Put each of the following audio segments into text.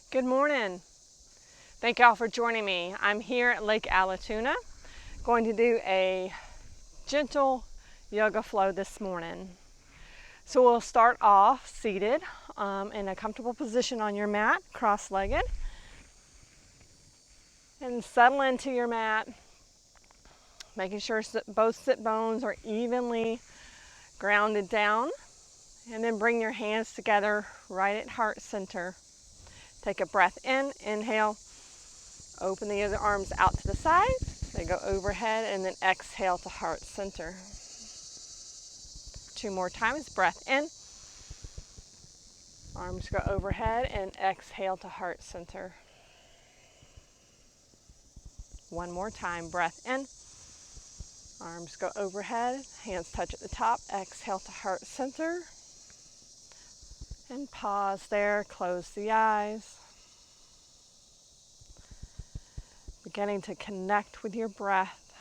Good morning. Thank y'all for joining me. I'm here at Lake Allatoona, going to do a gentle yoga flow this morning. So we'll start off seated in a comfortable position on your mat, cross-legged, and settle into your mat, making sure both sit bones are evenly grounded down, and then bring your hands together right at heart center. Take a breath in, inhale, open the other arms out to the side, they go overhead, and then exhale to heart center. 2 more times, breath in, arms go overhead, and exhale to heart center. 1 more time, breath in, arms go overhead, hands touch at the top, exhale to heart center, and pause there, close the eyes. Beginning to connect with your breath.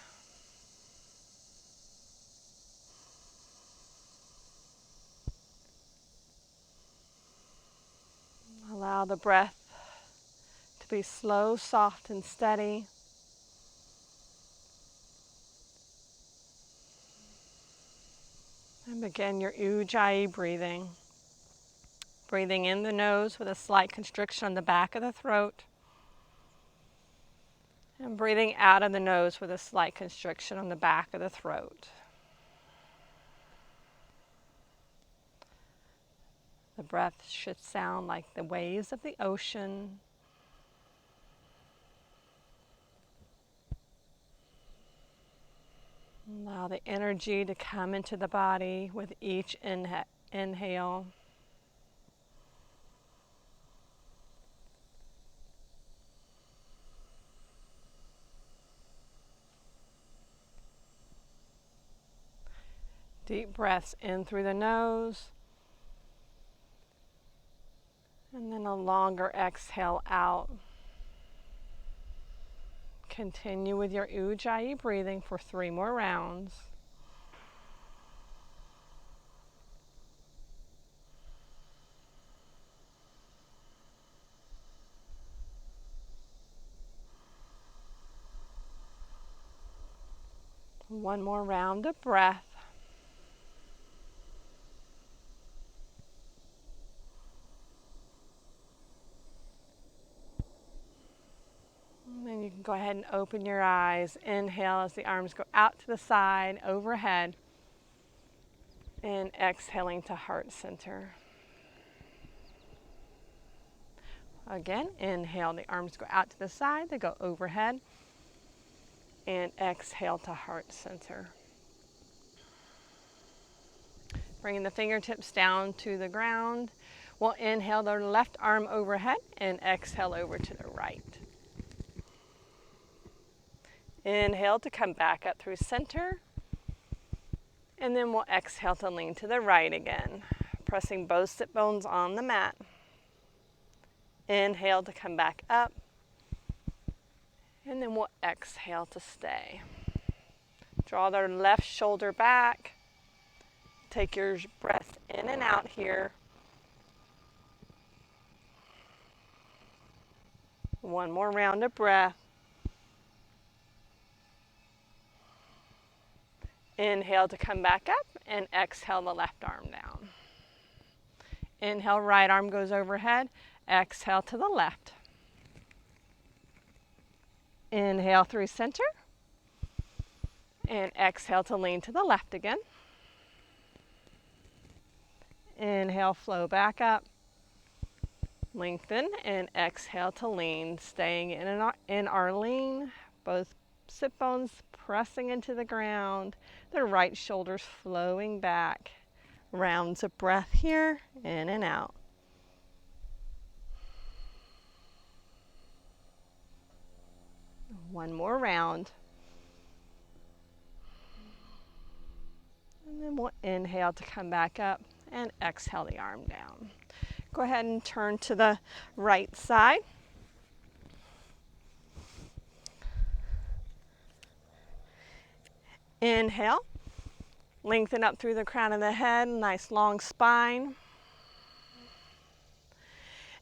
Allow the breath to be slow, soft, and steady. And begin your Ujjayi breathing. Breathing in the nose with a slight constriction on the back of the throat. And breathing out of the nose with a slight constriction on the back of the throat. The breath should sound like the waves of the ocean. Allow the energy to come into the body with each inhale. Deep breaths in through the nose. And then a longer exhale out. Continue with your Ujjayi breathing for 3 more rounds. One more round of breath. And then you can go ahead and open your eyes. Inhale as the arms go out to the side, overhead. And exhaling to heart center. Again, inhale, the arms go out to the side, they go overhead. And exhale to heart center. Bringing the fingertips down to the ground. We'll inhale the left arm overhead and exhale over to the right. Inhale to come back up through center. And then we'll exhale to lean to the right again, pressing both sit bones on the mat. Inhale to come back up. And then we'll exhale to stay. Draw the left shoulder back. Take your breath in and out here. 1 more round of breath. Inhale to come back up and exhale the left arm down. Inhale, right arm goes overhead. Exhale to the left. Inhale through center. And exhale to lean to the left again. Inhale, flow back up. Lengthen and exhale to lean. Staying in our lean. Both sit bones pressing into the ground. The right shoulder's flowing back. Rounds of breath here, in and out. One more round. And then we'll inhale to come back up and exhale the arm down. Go ahead and turn to the right side. Inhale, lengthen up through the crown of the head, nice long spine.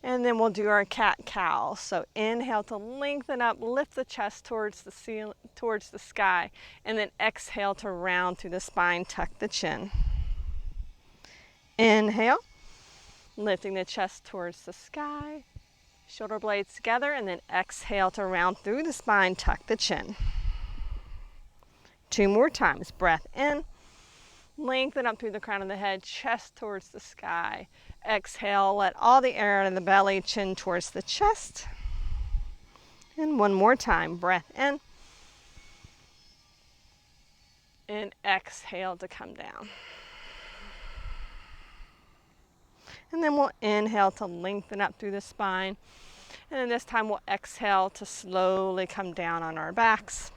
And then we'll do our cat-cow. So inhale to lengthen up, lift the chest towards the ceiling, towards the sky, and then exhale to round through the spine, tuck the chin. Inhale, lifting the chest towards the sky, shoulder blades together, and then exhale to round through the spine, tuck the chin. 2 more times. Breath in, lengthen up through the crown of the head, chest towards the sky. Exhale, let all the air out of the belly, chin towards the chest. And 1 more time. Breath in. And exhale to come down. And then we'll inhale to lengthen up through the spine. And then this time we'll exhale to slowly come down on our backs.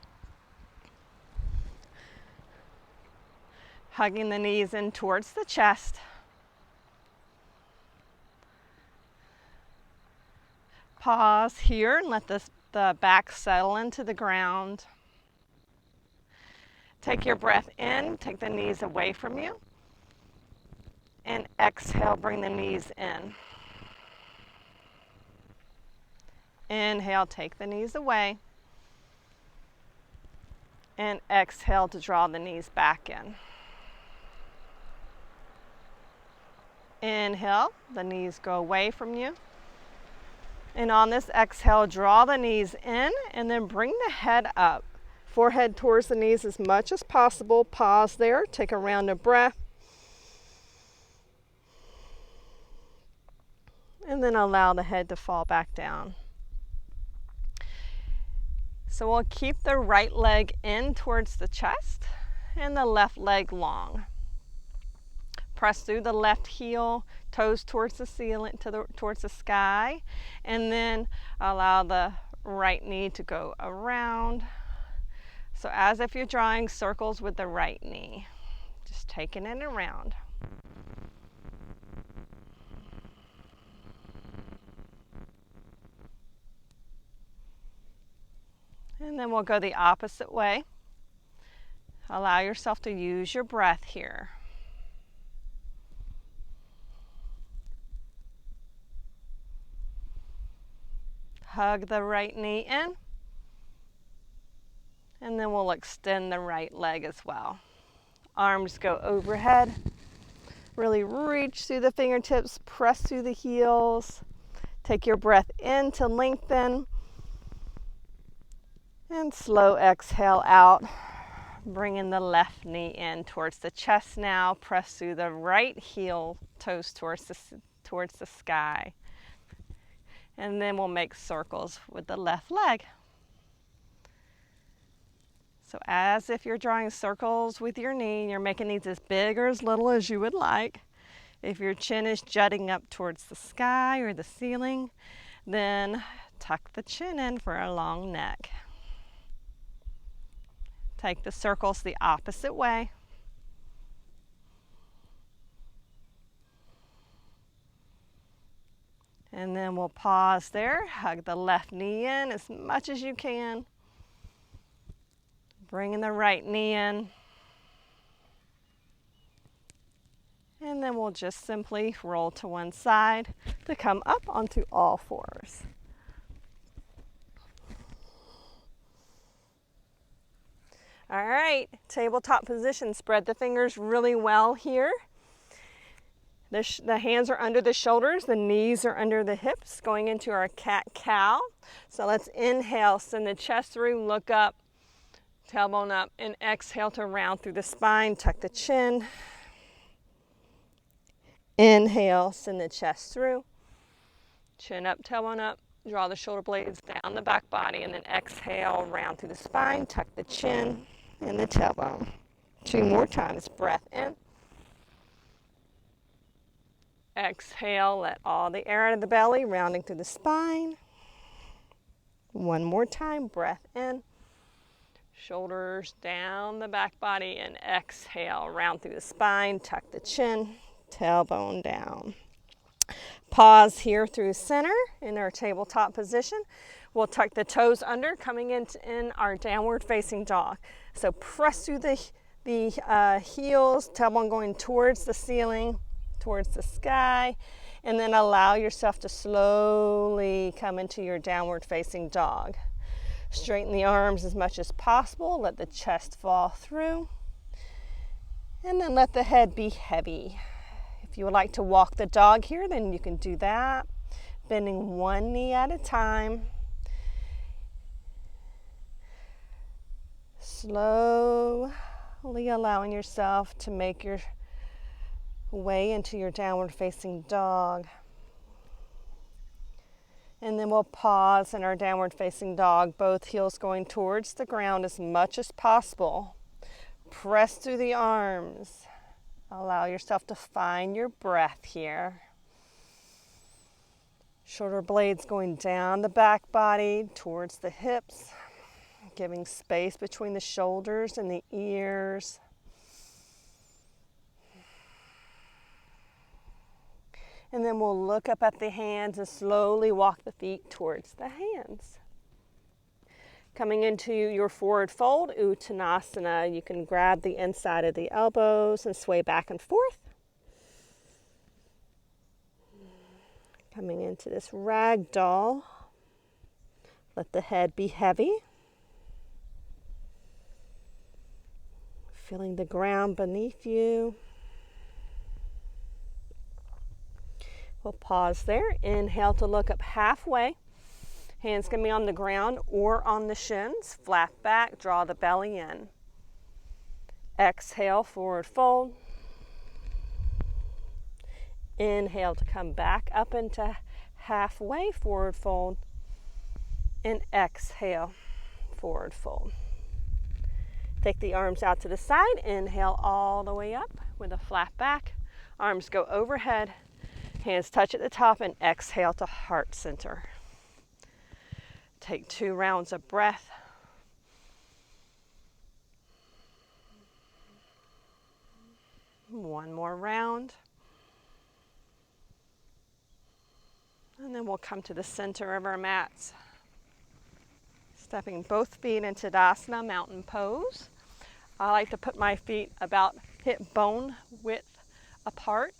Hugging the knees in towards the chest. Pause here and let the back settle into the ground. Take your breath in, take the knees away from you. And exhale, bring the knees in. Inhale, take the knees away. And exhale to draw the knees back in. Inhale, the knees go away from you. And on this exhale, draw the knees in and then bring the head up. Forehead towards the knees as much as possible. Pause there, take a round of breath. And then allow the head to fall back down. So we'll keep the right leg in towards the chest and the left leg long. Press through the left heel, toes towards the ceiling, towards the sky, and then allow the right knee to go around. So as if you're drawing circles with the right knee, just taking it around. And then we'll go the opposite way. Allow yourself to use your breath here. Hug the right knee in, and then we'll extend the right leg as well. Arms go overhead. Really reach through the fingertips, press through the heels. Take your breath in to lengthen, and slow exhale out. Bringing the left knee in towards the chest now. Press through the right heel, toes towards the sky. And then we'll make circles with the left leg. So as if you're drawing circles with your knee, you're making these as big or as little as you would like. If your chin is jutting up towards the sky or the ceiling, then tuck the chin in for a long neck. Take the circles the opposite way. And then we'll pause there, hug the left knee in as much as you can. Bringing the right knee in. And then we'll just simply roll to one side to come up onto all fours. All right, tabletop position. Spread the fingers really well here. The hands are under the shoulders, the knees are under the hips, going into our cat-cow. So let's inhale, send the chest through, look up, tailbone up, and exhale to round through the spine, tuck the chin. Inhale, send the chest through, chin up, tailbone up, draw the shoulder blades down the back body, and then exhale, round through the spine, tuck the chin and the tailbone. 2 more times, breath in. Exhale, let all the air out of the belly, rounding through the spine. 1 more time, breath in. Shoulders down the back body, and exhale, round through the spine, tuck the chin, tailbone down. Pause here through center in our tabletop position. We'll tuck the toes under, coming in our downward facing dog. So press through the heels, tailbone going towards the ceiling, towards the sky, And then allow yourself to slowly come into your downward facing dog. Straighten the arms as much as possible. Let the chest fall through. And then let the head be heavy. If you would like to walk the dog here, then you can do that. Bending one knee at a time. Slowly allowing yourself to make your way into your downward facing dog. And then we'll pause in our downward facing dog, both heels going towards the ground as much as possible. Press through the arms. Allow yourself to find your breath here. Shoulder blades going down the back body towards the hips, giving space between the shoulders and the ears. And then we'll look up at the hands and slowly walk the feet towards the hands. Coming into your forward fold, Uttanasana, you can grab the inside of the elbows and sway back and forth. Coming into this ragdoll, let the head be heavy. Feeling the ground beneath you. We'll pause there. Inhale to look up halfway. Hands can be on the ground or on the shins. Flat back, draw the belly in. Exhale, forward fold. Inhale to come back up into halfway, forward fold. And exhale, forward fold. Take the arms out to the side. Inhale all the way up with a flat back. Arms go overhead. Hands touch at the top and exhale to heart center. Take 2 rounds of breath. One more round. And then we'll come to the center of our mats. Stepping both feet into Tadasana, mountain pose. I like to put my feet about hip bone width apart.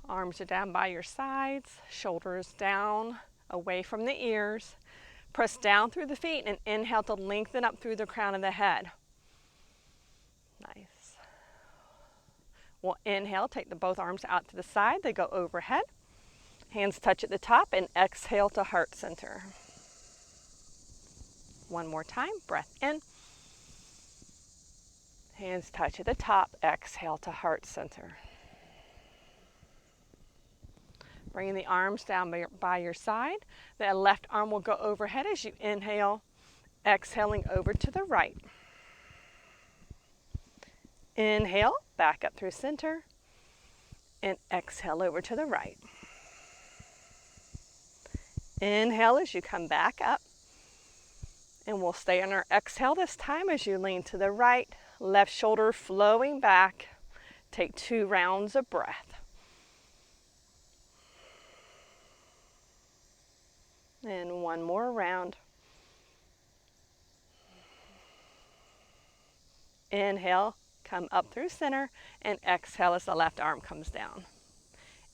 Arms are down by your sides, shoulders down, away from the ears. Press down through the feet and inhale to lengthen up through the crown of the head. Nice. We'll inhale, take both arms out to the side. They go overhead. Hands touch at the top and exhale to heart center. One more time, breath in. Hands touch at the top, exhale to heart center. Bringing the arms down by your side. The left arm will go overhead as you inhale, exhaling over to the right. Inhale, back up through center, and exhale over to the right. Inhale as you come back up, and we'll stay on our exhale this time as you lean to the right, left shoulder flowing back. Take 2 rounds of breath. And one more round. Inhale, come up through center, and exhale as the left arm comes down.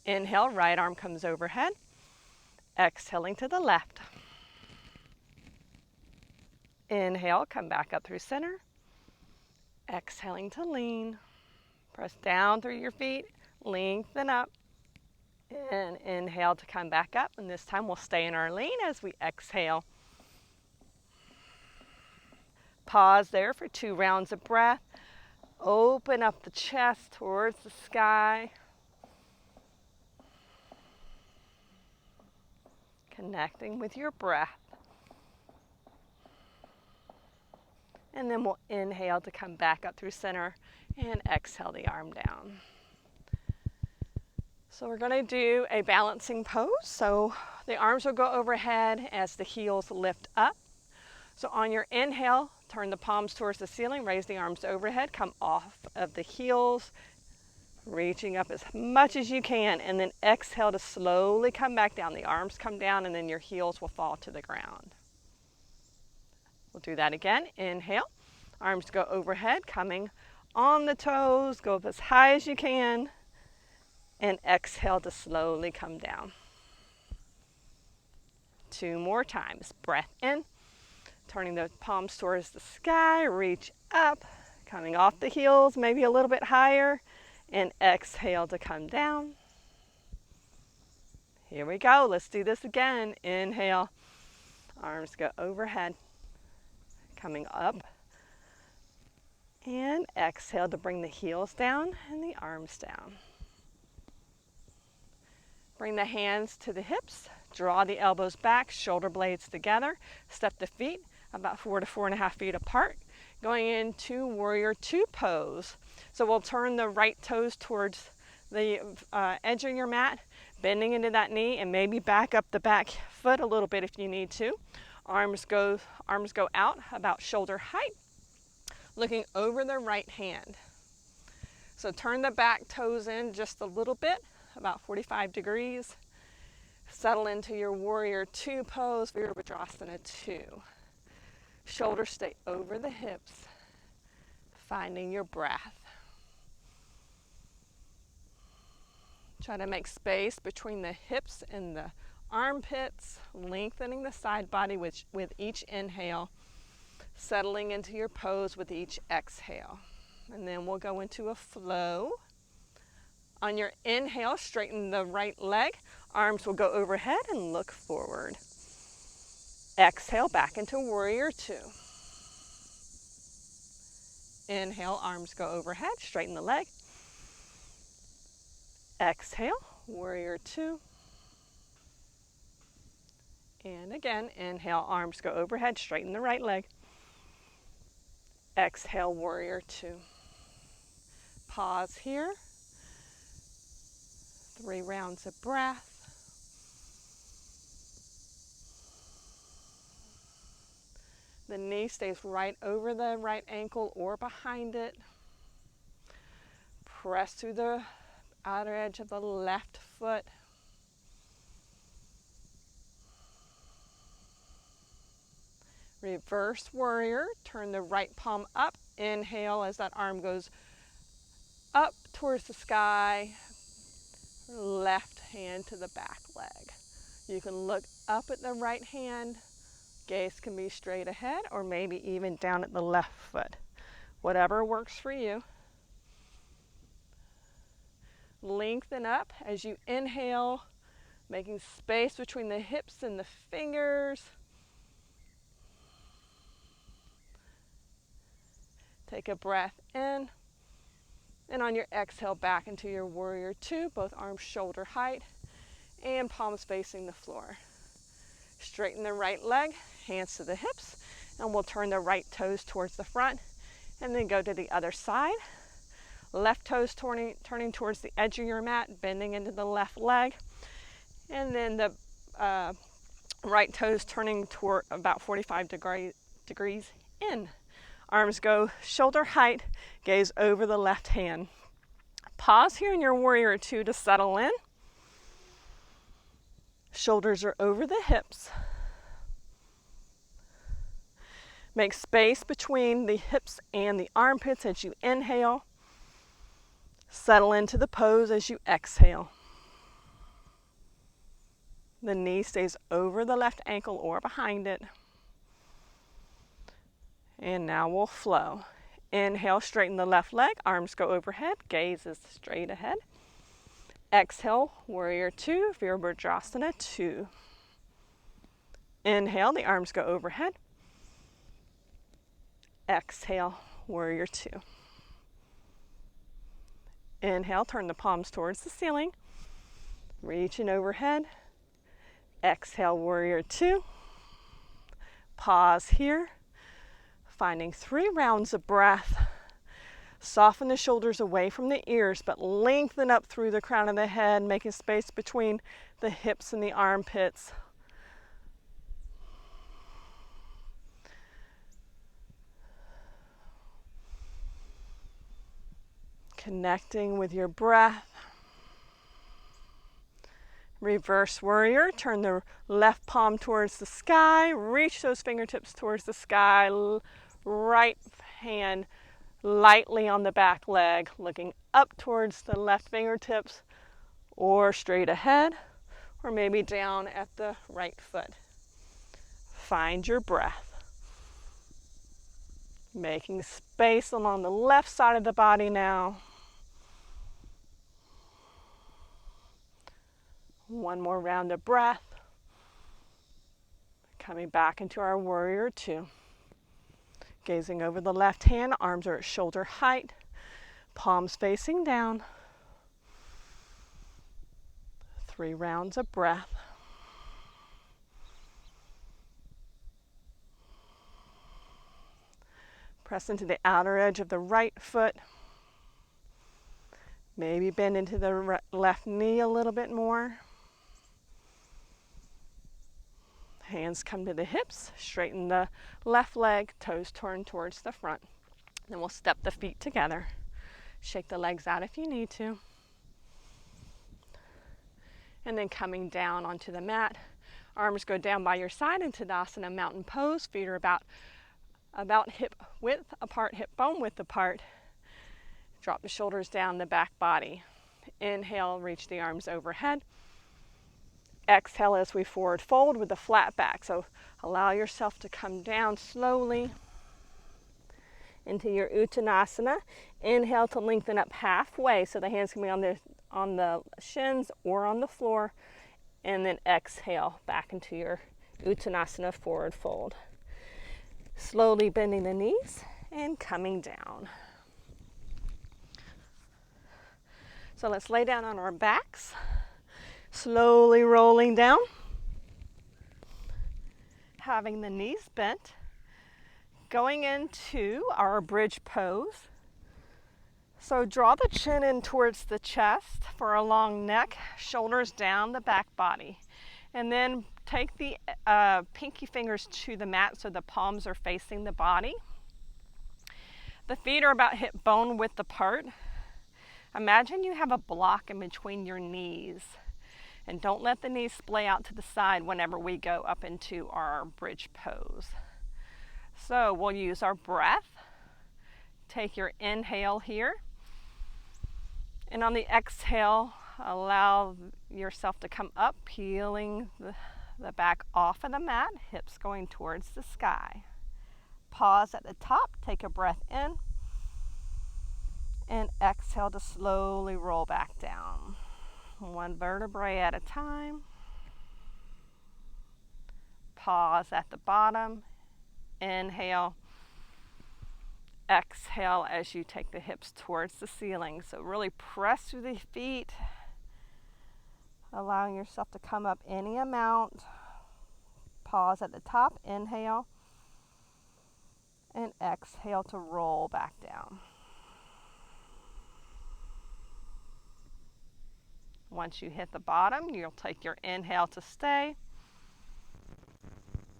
Inhale, right arm comes overhead. Exhaling to the left. Inhale, come back up through center. Exhaling to lean. Press down through your feet, lengthen up. And inhale to come back up, and this time we'll stay in our lean as we exhale. Pause there for 2 rounds of breath. Open up the chest towards the sky. Connecting with your breath. And then we'll inhale to come back up through center and exhale the arm down. So we're going to do a balancing pose. So the arms will go overhead as the heels lift up. So on your inhale, turn the palms towards the ceiling, raise the arms overhead, come off of the heels, reaching up as much as you can, and then exhale to slowly come back down. The arms come down and then your heels will fall to the ground. We'll do that again. Inhale, arms go overhead, coming on the toes, go up as high as you can. And exhale to slowly come down. 2 more times. Breath in, turning the palms towards the sky, reach up, coming off the heels, maybe a little bit higher, and exhale to come down. Here we go. Let's do this again. Inhale, arms go overhead, coming up, and exhale to bring the heels down and the arms down. Bring the hands to the hips, draw the elbows back, shoulder blades together, step the feet about 4 to 4.5 feet apart, going into warrior two pose. So we'll turn the right toes towards the edge of your mat, bending into that knee, and maybe back up the back foot a little bit if you need to. Arms go out about shoulder height, looking over the right hand. So turn the back toes in just a little bit, about 45 degrees. Settle into your warrior two pose, Virabhadrasana 2. Shoulders stay over the hips, finding your breath. Try to make space between the hips and the armpits, lengthening the side body with each inhale, settling into your pose with each exhale. And then we'll go into a flow. On your inhale, straighten the right leg. Arms will go overhead and look forward. Exhale, back into warrior two. Inhale, arms go overhead, straighten the leg. Exhale, warrior two. And again, inhale, arms go overhead, straighten the right leg. Exhale, warrior two. Pause here. 3 rounds of breath. The knee stays right over the right ankle or behind it. Press through the outer edge of the left foot. Reverse warrior, turn the right palm up. Inhale as that arm goes up towards the sky. Left hand to the back leg. You can look up at the right hand. Gaze can be straight ahead or maybe even down at the left foot. Whatever works for you. Lengthen up as you inhale, making space between the hips and the fingers. Take a breath in. And on your exhale, back into your warrior two, both arms shoulder height and palms facing the floor. Straighten the right leg, hands to the hips, and we'll turn the right toes towards the front and then go to the other side. Left toes turning towards the edge of your mat, bending into the left leg, and then the right toes turning toward about 45 degrees in. Arms go shoulder height, gaze over the left hand. Pause here in your warrior two to settle in. Shoulders are over the hips. Make space between the hips and the armpits as you inhale. Settle into the pose as you exhale. The knee stays over the left ankle or behind it. And now we'll flow. Inhale, straighten the left leg, arms go overhead, gaze is straight ahead. Exhale, warrior two, Virabhadrasana 2. Inhale, the arms go overhead. Exhale, warrior two. Inhale, turn the palms towards the ceiling. Reaching overhead. Exhale, warrior two. Pause here. Finding 3 rounds of breath. Soften the shoulders away from the ears, but lengthen up through the crown of the head, making space between the hips and the armpits. Connecting with your breath. Reverse warrior, turn the left palm towards the sky, reach those fingertips towards the sky, right hand lightly on the back leg, looking up towards the left fingertips, or straight ahead, or maybe down at the right foot. Find your breath. Making space along the left side of the body now. One more round of breath. Coming back into our warrior two. Gazing over the left hand, arms are at shoulder height, palms facing down. 3 rounds of breath. Press into the outer edge of the right foot. Maybe bend into the left knee a little bit more. Hands come to the hips, straighten the left leg, toes turn towards the front. Then we'll step the feet together. Shake the legs out if you need to. And then coming down onto the mat, arms go down by your side into Tadasana mountain pose. Feet are about hip width apart, hip bone width apart. Drop the shoulders down the back body. Inhale, reach the arms overhead. Exhale as we forward fold with a flat back. So allow yourself to come down slowly into your Uttanasana. Inhale to lengthen up halfway, so the hands can be on the shins or on the floor. And then exhale back into your Uttanasana forward fold. Slowly bending the knees and coming down. So let's lay down on our backs. Slowly rolling down, having the knees bent, going into our bridge pose. So draw the chin in towards the chest for a long neck, shoulders down the back body. And then take the pinky fingers to the mat so the palms are facing the body. The feet are about hip bone width apart. Imagine you have a block in between your knees. And don't let the knees splay out to the side whenever we go up into our bridge pose. So we'll use our breath. Take your inhale here. And on the exhale, allow yourself to come up, peeling the back off of the mat, hips going towards the sky. Pause at the top, take a breath in. And exhale to slowly roll back down. One vertebrae at a time. Pause at the bottom. Inhale. Exhale as you take the hips towards the ceiling. So really press through the feet, allowing yourself to come up any amount. Pause at the top. Inhale. And exhale to roll back down. Once you hit the bottom, you'll take your inhale to stay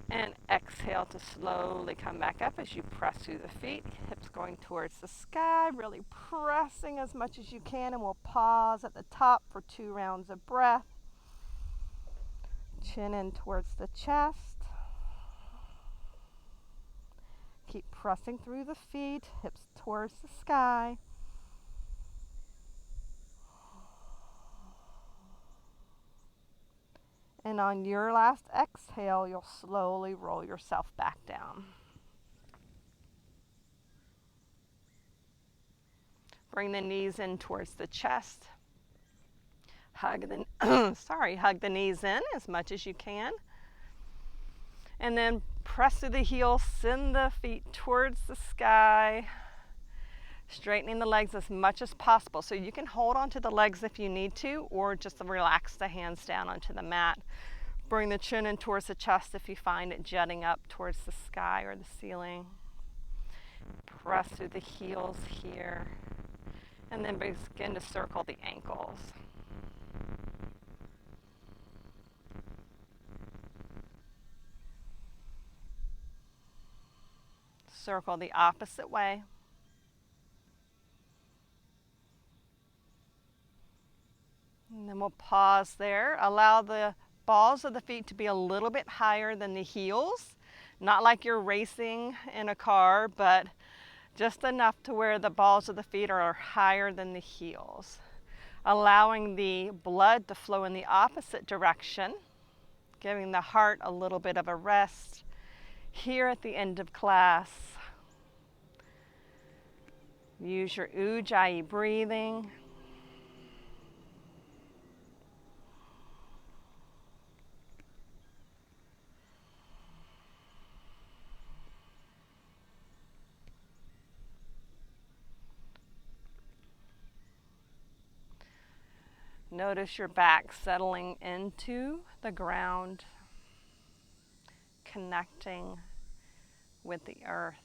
and exhale to slowly come back up as you press through the feet, hips going towards the sky, really pressing as much as you can, and we'll pause at the top for 2 rounds of breath. Chin in towards the chest. Keep pressing through the feet, hips towards the sky. And on your last exhale, you'll slowly roll yourself back down. Bring the knees in towards the chest. Hug the knees in as much as you can. And then press through the heels, send the feet towards the sky. Straightening the legs as much as possible. So you can hold onto the legs if you need to, or just relax the hands down onto the mat. Bring the chin in towards the chest if you find it jutting up towards the sky or the ceiling. Press through the heels here. And then begin to circle the ankles. Circle the opposite way. And then we'll pause there. Allow the balls of the feet to be a little bit higher than the heels. Not like you're racing in a car, but just enough to where the balls of the feet are higher than the heels. allowing the blood to flow in the opposite direction, giving the heart a little bit of a rest here at the end of class. Use your Ujjayi breathing. Notice your back settling into the ground, connecting with the earth.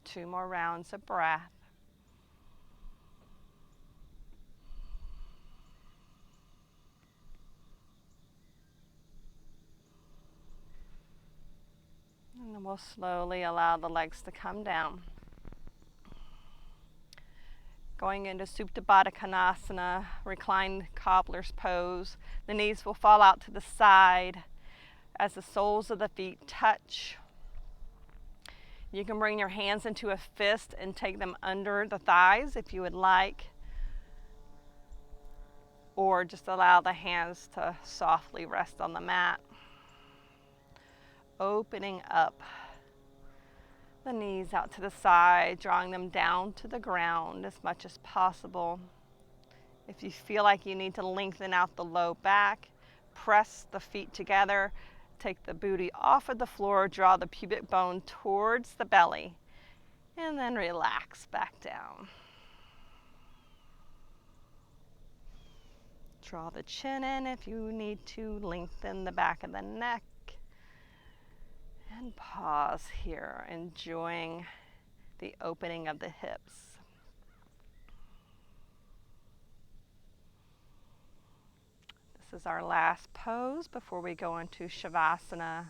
Two more rounds of breath. And then we'll slowly allow the legs to come down. Going into Supta Baddha Konasana, reclined cobbler's pose. The knees will fall out to the side as the soles of the feet touch. You can bring your hands into a fist and take them under the thighs if you would like, or just allow the hands to softly rest on the mat. Opening up the knees out to the side, drawing them down to the ground as much as possible. If you feel like you need to lengthen out the low back, press the feet together. Take the booty off of the floor, draw the pubic bone towards the belly, and then relax back down. Draw the chin in if you need to, lengthen the back of the neck, and pause here, enjoying the opening of the hips. This is our last pose before we go into Shavasana.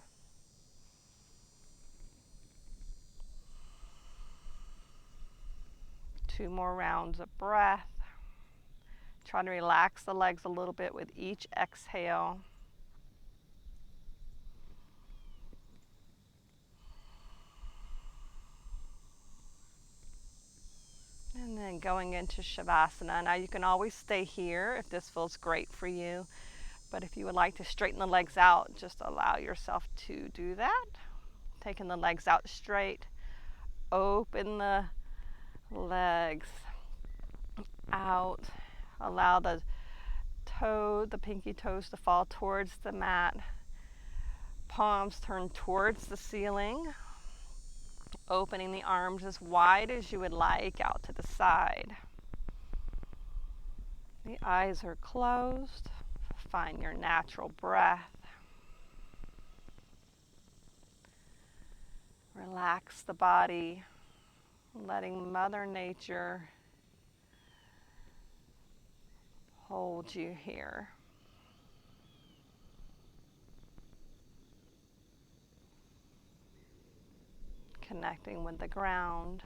Two more rounds of breath. Try to relax the legs a little bit with each exhale. And then going into Shavasana. Now you can always stay here if this feels great for you. But if you would like to straighten the legs out, just allow yourself to do that. Taking the legs out straight. Open the legs out. Allow the pinky toes to fall towards the mat. Palms turn towards the ceiling. Opening the arms as wide as you would like out to the side. The eyes are closed. Find your natural breath. Relax the body, letting Mother Nature hold you here. Connecting with the ground.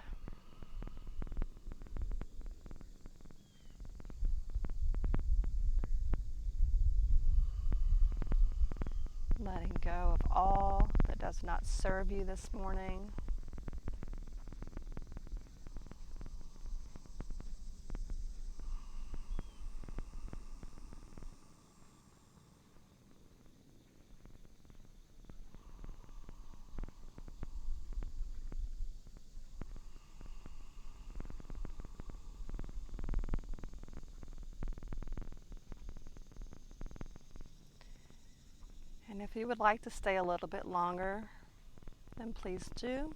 Letting go of all that does not serve you this morning. And if you would like to stay a little bit longer, then please do.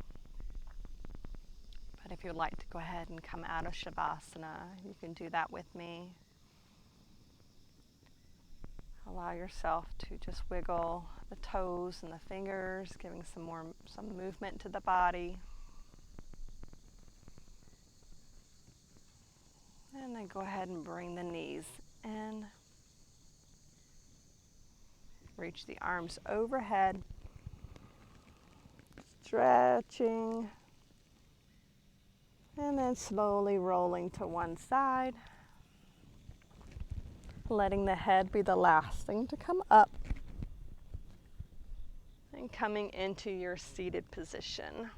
But if you'd like to go ahead and come out of Shavasana, you can do that with me. Allow yourself to just wiggle the toes and the fingers, giving some movement to the body. And then go ahead and bring the knees in. Reach the arms overhead, stretching, and then slowly rolling to one side, letting the head be the last thing to come up, And coming into your seated position.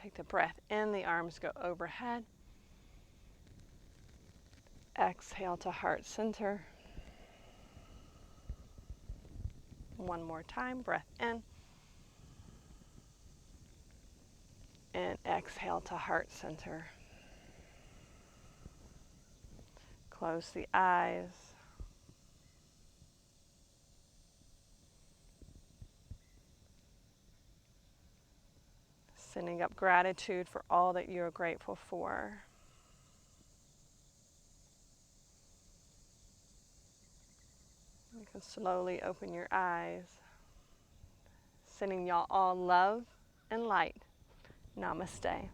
Take the breath in, the arms go overhead. Exhale to heart center. One more time, breath in. And exhale to heart center. Close the eyes. Sending up gratitude for all that you're grateful for. You can slowly open your eyes. Sending y'all all love and light. Namaste.